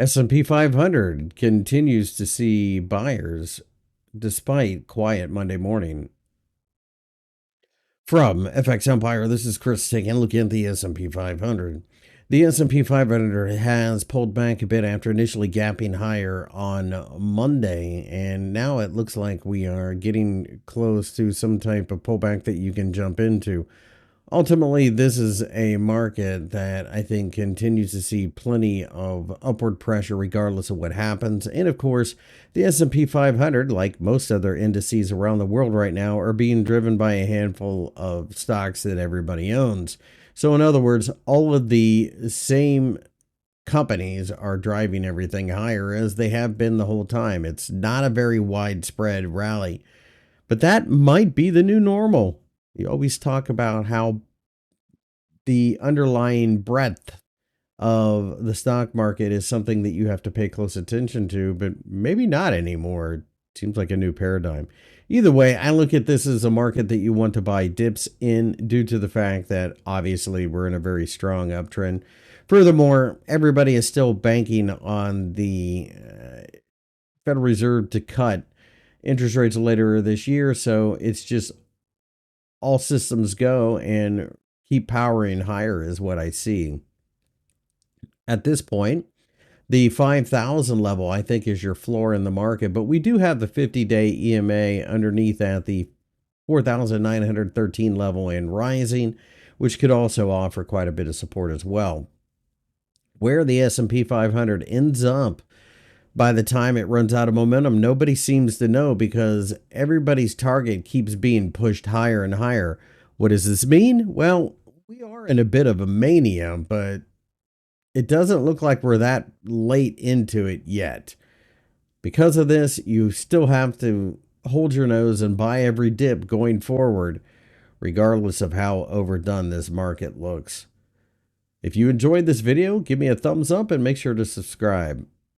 S&P 500 continues to see buyers despite quiet Monday morning. From FXEmpire, this is Chris taking a look at the S&P 500. The S&P 500 has pulled back a bit after initially gapping higher on Monday, and now it looks like we are getting close to some type of pullback that you can jump into. Ultimately, this is a market that I think continues to see plenty of upward pressure regardless of what happens. And of course, the S&P 500, like most other indices around the world right now, are being driven by a handful of stocks that everybody owns. So in other words, all of the same companies are driving everything higher as they have been the whole time. It's not a very widespread rally, but that might be the new normal. You always talk about how the underlying breadth of the stock market is something that you have to pay close attention to, but maybe not anymore. It seems like a new paradigm. Either way, I look at this as a market that you want to buy dips in due to the fact that obviously we're in a very strong uptrend. Furthermore, everybody is still banking on the Federal Reserve to cut interest rates later this year, so it's just all systems go and keep powering higher is what I see. At this point, the 5,000 level, I think, is your floor in the market, but we do have the 50-day EMA underneath at the 4,913 level and rising, which could also offer quite a bit of support as well. Where the S&P 500 ends up by the time it runs out of momentum, nobody seems to know because everybody's target keeps being pushed higher and higher. What does this mean? Well, we are in a bit of a mania, but it doesn't look like we're that late into it yet. Because of this, you still have to hold your nose and buy every dip going forward, regardless of how overdone this market looks. If you enjoyed this video, give me a thumbs up and make sure to subscribe.